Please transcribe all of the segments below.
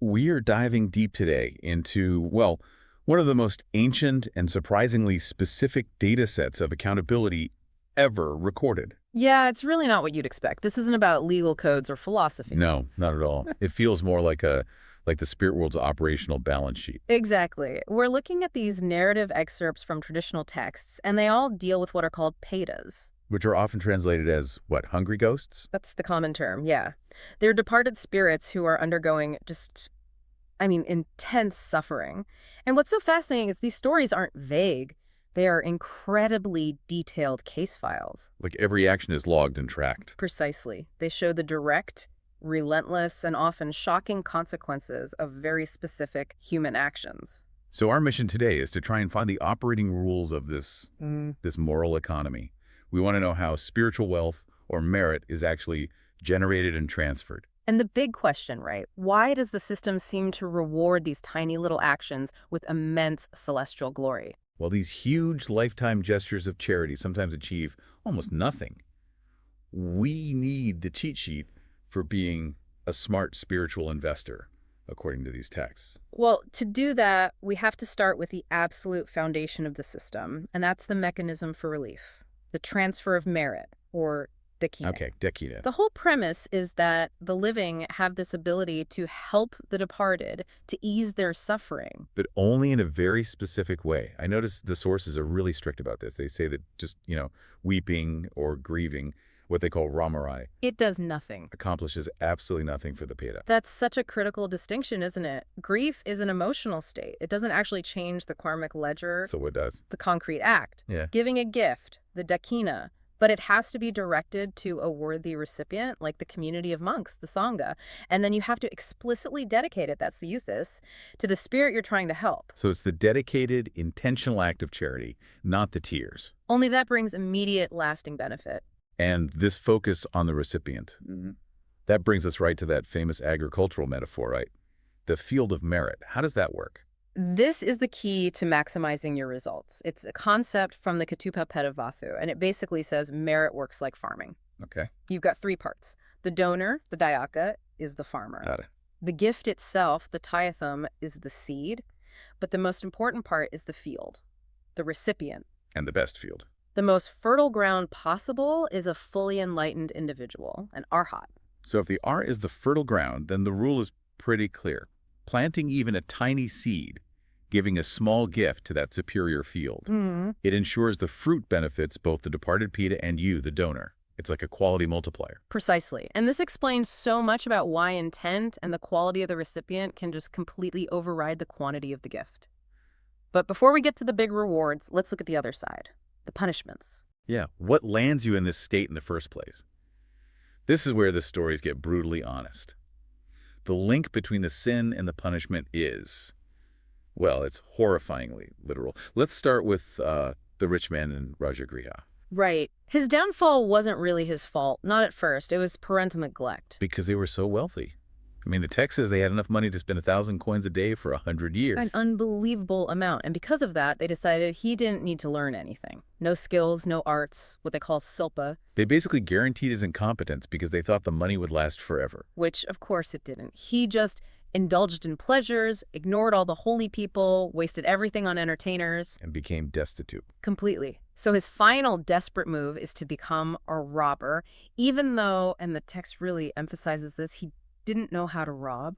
We are diving deep today into, well, one of the most ancient and surprisingly specific data sets of accountability ever recorded. Yeah, it's really not what you'd expect. This isn't about legal codes or philosophy. No, not at all. It feels more like the spirit world's operational balance sheet. Exactly. We're looking at these narrative excerpts from traditional texts, and they all deal with what are called petas. Which are often translated as, what, hungry ghosts? That's the common term, yeah. They're departed spirits who are undergoing intense suffering. And what's so fascinating is these stories aren't vague. They are incredibly detailed case files. Like every action is logged and tracked. Precisely. They show the direct, relentless, and often shocking consequences of very specific human actions. So our mission today is to try and find the operating rules of this moral economy. We want to know how spiritual wealth or merit is actually generated and transferred. And the big question, right? Why does the system seem to reward these tiny little actions with immense celestial glory? Well, these huge lifetime gestures of charity sometimes achieve almost nothing. We need the cheat sheet for being a smart spiritual investor, according to these texts. Well, to do that, we have to start with the absolute foundation of the system, and that's the mechanism for relief, the transfer of merit, or dakina. Okay, dakina. The whole premise is that the living have this ability to help the departed to ease their suffering. But only in a very specific way. I notice the sources are really strict about this. They say that just, weeping or grieving, what they call ramarai, It does nothing. accomplishes absolutely nothing for the peta. That's such a critical distinction, isn't it? Grief is an emotional state. It doesn't actually change the karmic ledger, So what does? the concrete act. Yeah. Giving a gift, the dakina, but it has to be directed to a worthy recipient, like the community of monks, the sangha. And then you have to explicitly dedicate it, that's the usus, to the spirit you're trying to help. So it's the dedicated, intentional act of charity, not the tears. Only that brings immediate, lasting benefit. And this focus on the recipient. That brings us right to that famous agricultural metaphor, right? The field of merit. How does that work? This is the key to maximizing your results. It's a concept from the Ketubha Petavatthu, and it basically says merit works like farming. Okay. You've got three parts. The donor, the dayaka, is the farmer. Got it. The gift itself, the tayatham, is the seed. But the most important part is the field, the recipient. And the best field. The most fertile ground possible is a fully enlightened individual, an arhat. So if the art is the fertile ground, then the rule is pretty clear. Planting even a tiny seed, giving a small gift to that superior field. It ensures the fruit benefits both the departed peta and you, the donor. It's like a quality multiplier. Precisely. And this explains so much about why intent and the quality of the recipient can just completely override the quantity of the gift. But before we get to the big rewards, let's look at the other side, the punishments. Yeah, what lands you in this state in the first place? This is where the stories get brutally honest. The link between the sin and the punishment is, well, it's horrifyingly literal. Let's start with the rich man in Rajagriha. Right. His downfall wasn't really his fault, not at first. It was parental neglect. Because they were so wealthy. I mean, the text says they had enough money to spend 1,000 coins a day for 100 years. An unbelievable amount. And because of that, they decided he didn't need to learn anything. No skills, no arts, what they call silpa. They basically guaranteed his incompetence because they thought the money would last forever. Which, of course, it didn't. He just indulged in pleasures, ignored all the holy people, wasted everything on entertainers. And became destitute. Completely. So his final desperate move is to become a robber, even though, and the text really emphasizes this, he didn't know how to rob.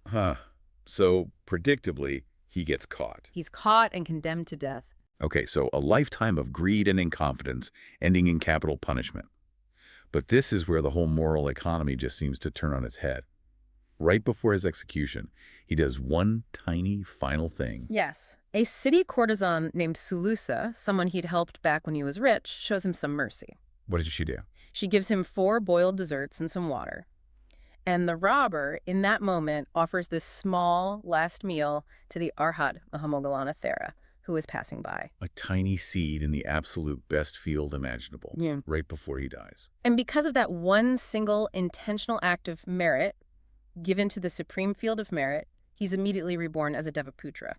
So, predictably, he gets caught. He's caught and condemned to death. Okay, so a lifetime of greed and incompetence, ending in capital punishment. But this is where the whole moral economy just seems to turn on its head. Right before his execution, he does one tiny final thing. Yes. A city courtesan named Sulusa, someone he'd helped back when he was rich, shows him some mercy. What did she do? She gives him 4 boiled desserts and some water. And the robber, in that moment, offers this small last meal to the Arhat Mahamogalana Thera, who is passing by. A tiny seed in the absolute best field imaginable, right before he dies. And because of that one single intentional act of merit, given to the supreme field of merit, he's immediately reborn as a Devaputra,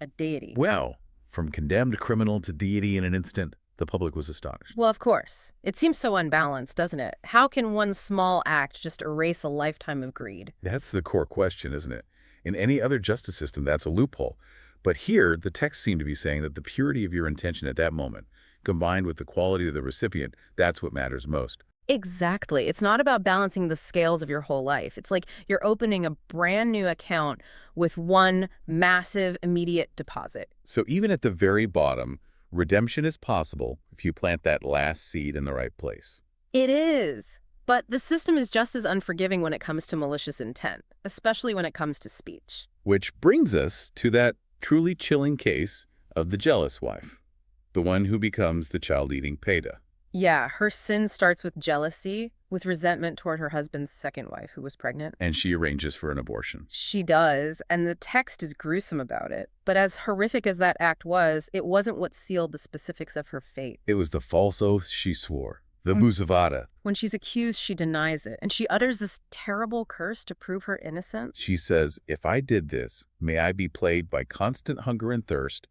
a deity. Well, from condemned criminal to deity in an instant. The public was astonished. Well, of course. It seems so unbalanced, doesn't it? How can one small act just erase a lifetime of greed? That's the core question, isn't it? In any other justice system, that's a loophole. But here, the text seemed to be saying that the purity of your intention at that moment, combined with the quality of the recipient, that's what matters most. Exactly. It's not about balancing the scales of your whole life. It's like you're opening a brand new account with one massive immediate deposit. So even at the very bottom, redemption is possible if you plant that last seed in the right place. It is. But the system is just as unforgiving when it comes to malicious intent, especially when it comes to speech. Which brings us to that truly chilling case of the jealous wife, the one who becomes the child-eating Peta. Yeah, her sin starts with jealousy, with resentment toward her husband's second wife, who was pregnant. And she arranges for an abortion. She does, and the text is gruesome about it. But as horrific as that act was, it wasn't what sealed the specifics of her fate. It was the false oath she swore, the musavada. When she's accused, she denies it, and she utters this terrible curse to prove her innocence. She says, if I did this, may I be plagued by constant hunger and thirst,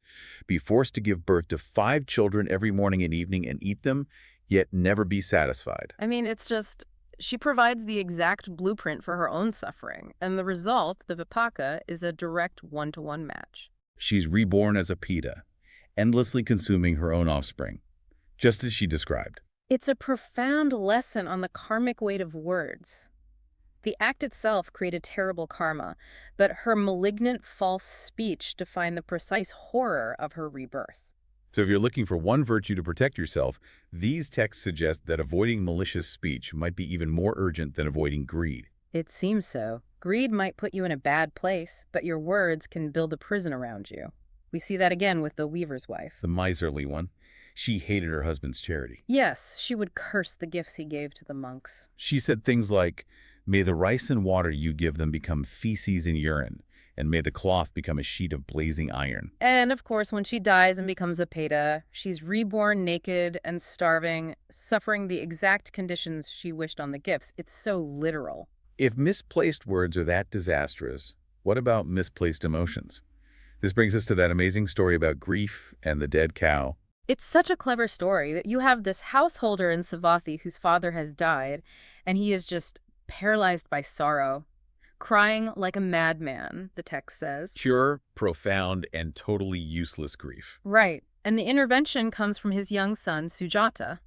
be forced to give birth to 5 children every morning and evening and eat them, yet never be satisfied. I mean, it's just, she provides the exact blueprint for her own suffering, and the result, the vipaka, is a direct one-to-one match. She's reborn as a Peta, endlessly consuming her own offspring, just as she described. It's a profound lesson on the karmic weight of words. The act itself created terrible karma, but her malignant false speech defined the precise horror of her rebirth. So if you're looking for one virtue to protect yourself, these texts suggest that avoiding malicious speech might be even more urgent than avoiding greed. It seems so. Greed might put you in a bad place, but your words can build a prison around you. We see that again with the weaver's wife. The miserly one. She hated her husband's charity. Yes, she would curse the gifts he gave to the monks. She said things like, may the rice and water you give them become feces and urine, and may the cloth become a sheet of blazing iron. And of course, when she dies and becomes a Peta, she's reborn naked and starving, suffering the exact conditions she wished on the gifts. It's so literal. If misplaced words are that disastrous, what about misplaced emotions? This brings us to that amazing story about grief and the dead cow. It's such a clever story that you have this householder in Savathi whose father has died, and he is just paralyzed by sorrow, crying like a madman, the text says. Pure, profound, and totally useless grief. Right. And the intervention comes from his young son, Sujata.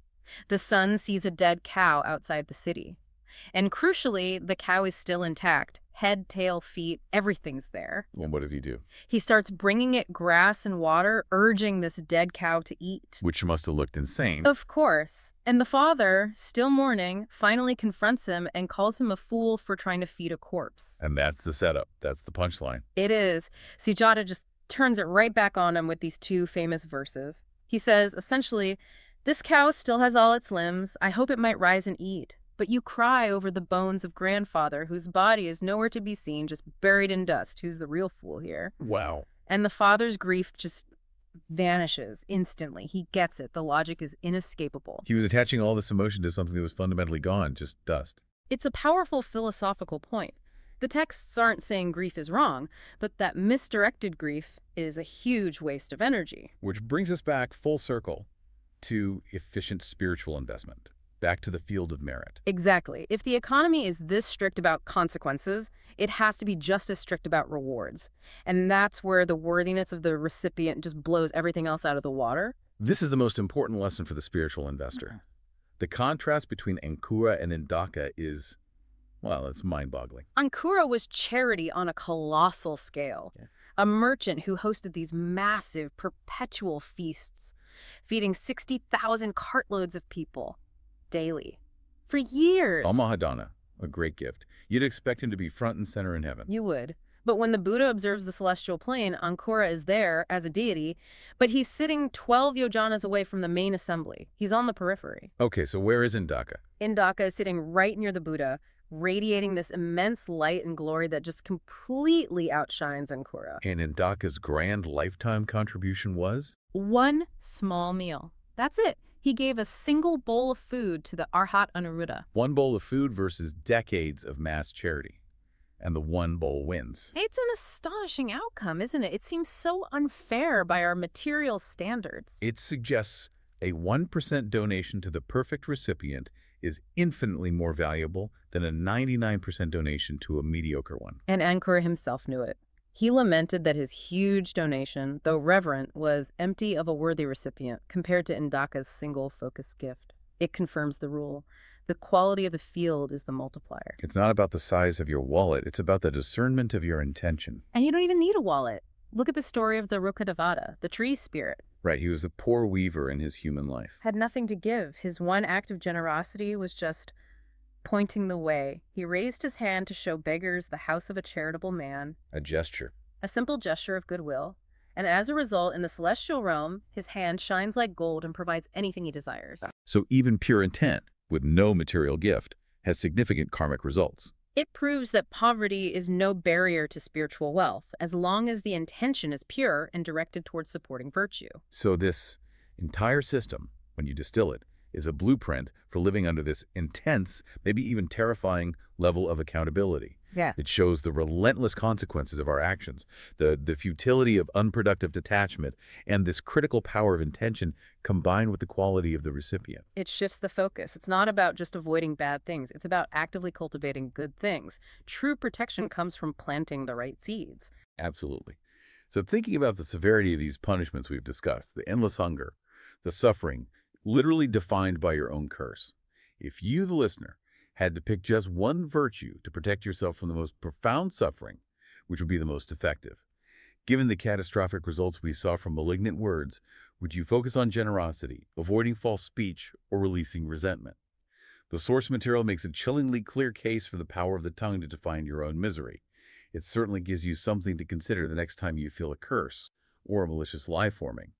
The son sees a dead cow outside the city. And crucially, the cow is still intact. Head, tail, feet, everything's there. Well, what does he do? He starts bringing it grass and water, urging this dead cow to eat. Which must have looked insane. Of course. And the father, still mourning, finally confronts him and calls him a fool for trying to feed a corpse. And that's the setup. That's the punchline. It is. Sujata just turns it right back on him with these 2 famous verses. He says, essentially, this cow still has all its limbs. I hope it might rise and eat. But you cry over the bones of grandfather, whose body is nowhere to be seen, just buried in dust. Who's the real fool here? Wow. And the father's grief just vanishes instantly. He gets it. The logic is inescapable. He was attaching all this emotion to something that was fundamentally gone, just dust. It's a powerful philosophical point. The texts aren't saying grief is wrong, but that misdirected grief is a huge waste of energy. Which brings us back full circle to efficient spiritual investment. Back to the field of merit. Exactly. If the economy is this strict about consequences, it has to be just as strict about rewards. And that's where the worthiness of the recipient just blows everything else out of the water. This is the most important lesson for the spiritual investor. The contrast between Ankura and Indaka is, well, it's mind-boggling. Ankura was charity on a colossal scale. Yeah. A merchant who hosted these massive, perpetual feasts, feeding 60,000 cartloads of people daily, for years. Mahadana, a great gift. You'd expect him to be front and center in heaven. You would. But when the Buddha observes the celestial plane, Ankura is there as a deity, but he's sitting 12 yojanas away from the main assembly. He's on the periphery. Okay, so where is Indaka? Indaka is sitting right near the Buddha, radiating this immense light and glory that just completely outshines Ankura. And Indaka's grand lifetime contribution was? 1 small meal. That's it. He gave a single bowl of food to the Arhat Anuruddha. 1 bowl of food versus decades of mass charity. And the 1 bowl wins. It's an astonishing outcome, isn't it? It seems so unfair by our material standards. It suggests a 1% donation to the perfect recipient is infinitely more valuable than a 99% donation to a mediocre one. And Angkor himself knew it. He lamented that his huge donation, though reverent, was empty of a worthy recipient compared to Indaka's single-focused gift. It confirms the rule. The quality of the field is the multiplier. It's not about the size of your wallet, it's about the discernment of your intention. And you don't even need a wallet. Look at the story of the Rukkadevata, the tree spirit. Right, he was a poor weaver in his human life. Had nothing to give. His one act of generosity was just pointing the way. He raised his hand to show beggars the house of a charitable man. A gesture. A simple gesture of goodwill. And as a result, in the celestial realm, his hand shines like gold and provides anything he desires. So even pure intent, with no material gift, has significant karmic results. It proves that poverty is no barrier to spiritual wealth, as long as the intention is pure and directed towards supporting virtue. So this entire system, when you distill it, is a blueprint for living under this intense, maybe even terrifying level of accountability. Yeah. It shows the relentless consequences of our actions, the futility of unproductive detachment, and this critical power of intention combined with the quality of the recipient. It shifts the focus. It's not about just avoiding bad things. It's about actively cultivating good things. True protection comes from planting the right seeds. Absolutely. So thinking about the severity of these punishments we've discussed, the endless hunger, the suffering, literally defined by your own curse. If you, the listener, had to pick just one virtue to protect yourself from the most profound suffering, which would be the most effective? Given the catastrophic results we saw from malignant words, would you focus on generosity, avoiding false speech, or releasing resentment? The source material makes a chillingly clear case for the power of the tongue to define your own misery. It certainly gives you something to consider the next time you feel a curse or a malicious lie forming.